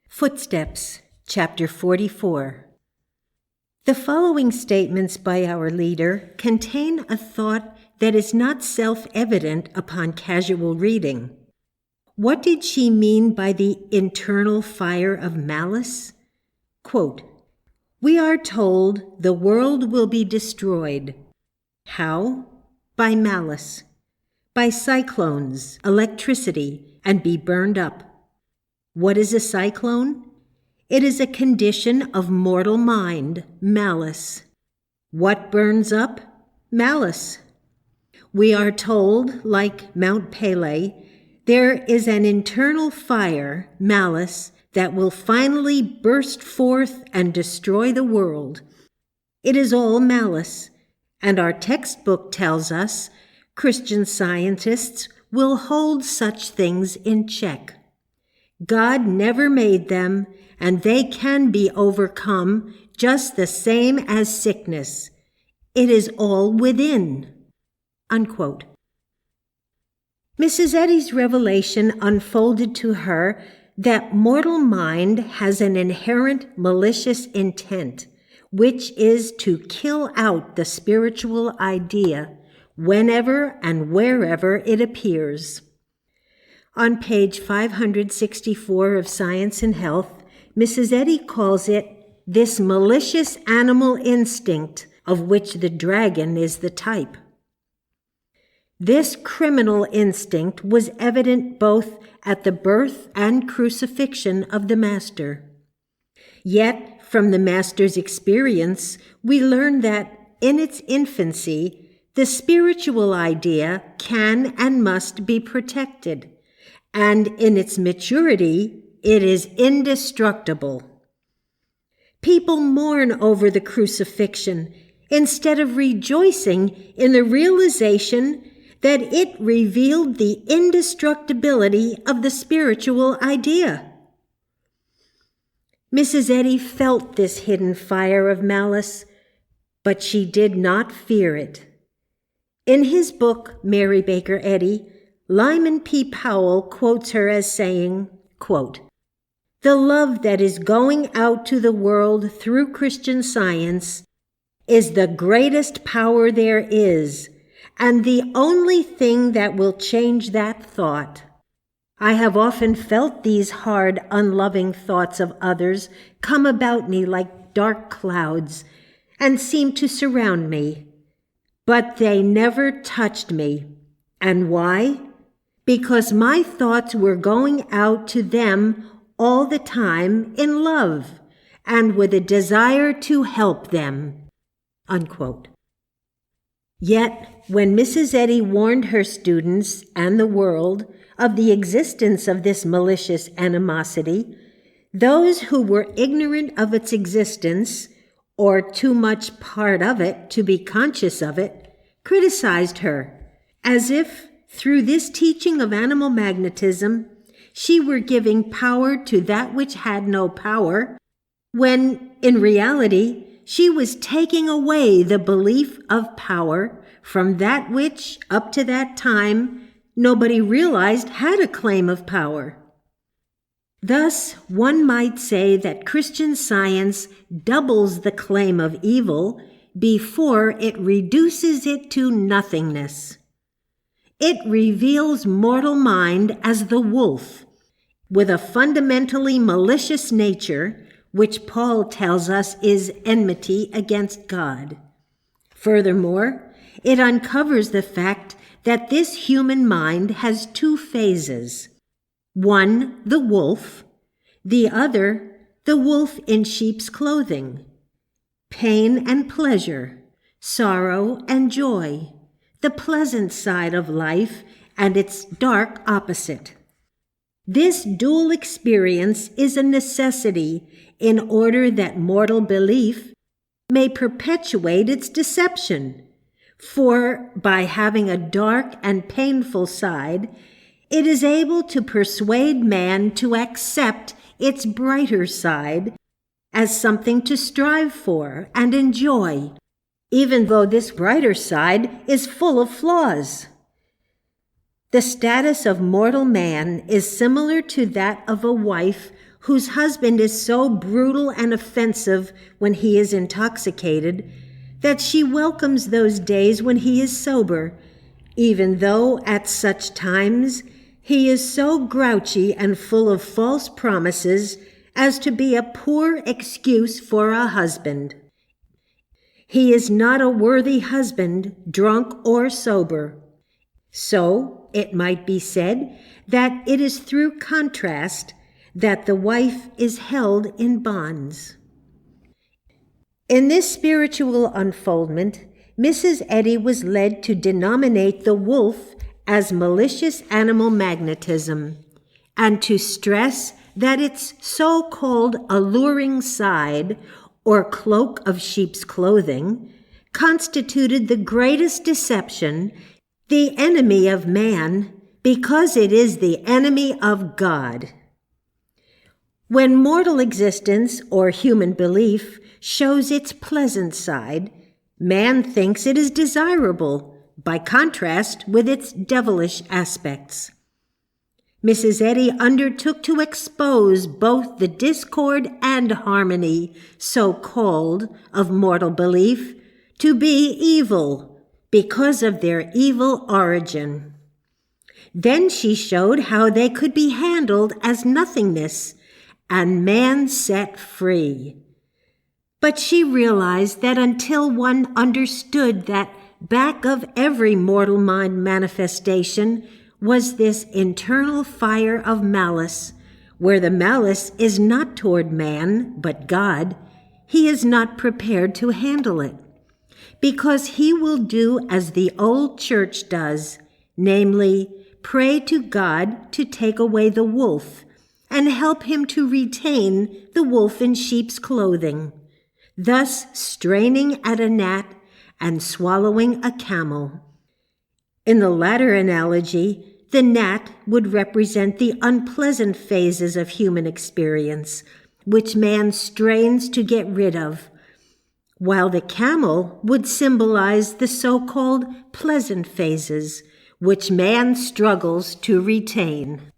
Footsteps, Chapter 44. The following statements by our leader contain a thought that is not self-evident upon casual reading. What did she mean by the internal fire of malice? Quote, "We are told the world will be destroyed. How? By malice, by cyclones, electricity, and be burned up. What is a cyclone? It is a condition of mortal mind, malice. What burns up? Malice. We are told, like Mount Pelée, there is an internal fire, malice, that will finally burst forth and destroy the world. It is all malice, and our textbook tells us Christian scientists will hold such things in check. God never made them, and they can be overcome just the same as sickness. It is all within." Unquote. Mrs. Eddy's revelation unfolded to her that mortal mind has an inherent malicious intent, which is to kill out the spiritual idea whenever and wherever it appears. On page 564 of Science and Health, Mrs. Eddy calls it this malicious animal instinct of which the dragon is the type. This criminal instinct was evident both at the birth and crucifixion of the Master. Yet, from the Master's experience, we learn that in its infancy, the spiritual idea can and must be protected, and in its maturity, it is indestructible. People mourn over the crucifixion instead of rejoicing in the realization that it revealed the indestructibility of the spiritual idea. Mrs. Eddy felt this hidden fire of malice, but she did not fear it. In his book, Mary Baker Eddy, Lyman P. Powell quotes her as saying, quote, "The love that is going out to the world through Christian Science is the greatest power there is, and the only thing that will change that thought. I have often felt these hard, unloving thoughts of others come about me like dark clouds and seem to surround me, but they never touched me. And why? Because my thoughts were going out to them all the time in love and with a desire to help them." Unquote. Yet, when Mrs. Eddy warned her students and the world of the existence of this malicious animosity, those who were ignorant of its existence, or too much part of it to be conscious of it, criticized her, as if, through this teaching of animal magnetism, she were giving power to that which had no power, when, in reality, she was taking away the belief of power from that which, up to that time, nobody realized had a claim of power. Thus, one might say that Christian Science doubles the claim of evil before it reduces it to nothingness. It reveals mortal mind as the wolf, with a fundamentally malicious nature, which Paul tells us is enmity against God. Furthermore, it uncovers the fact that this human mind has two phases. One, the wolf; the other, the wolf in sheep's clothing. Pain and pleasure, sorrow and joy, the pleasant side of life and its dark opposite. This dual experience is a necessity in order that mortal belief may perpetuate its deception, for by having a dark and painful side, it is able to persuade man to accept its brighter side as something to strive for and enjoy, even though this brighter side is full of flaws. The status of mortal man is similar to that of a wife whose husband is so brutal and offensive when he is intoxicated that she welcomes those days when he is sober, even though at such times he is so grouchy and full of false promises as to be a poor excuse for a husband. He is not a worthy husband, drunk or sober. So it might be said that it is through contrast that the wife is held in bonds. In this spiritual unfoldment, Mrs. Eddy was led to denominate the wolf as malicious animal magnetism, and to stress that its so-called alluring side, or cloak of sheep's clothing, constituted the greatest deception, the enemy of man, because it is the enemy of God. When mortal existence or human belief shows its pleasant side, man thinks it is desirable, by contrast with its devilish aspects. Mrs. Eddy undertook to expose both the discord and harmony, so-called, of mortal belief to be evil because of their evil origin. Then she showed how they could be handled as nothingness and man set free. But she realized that until one understood that back of every mortal mind manifestation was this internal fire of malice, where the malice is not toward man, but God, he is not prepared to handle it, because he will do as the old church does, namely, pray to God to take away the wolf and help him to retain the wolf in sheep's clothing, thus straining at a gnat and swallowing a camel. In the latter analogy, the gnat would represent the unpleasant phases of human experience, which man strains to get rid of, while the camel would symbolize the so-called pleasant phases, which man struggles to retain.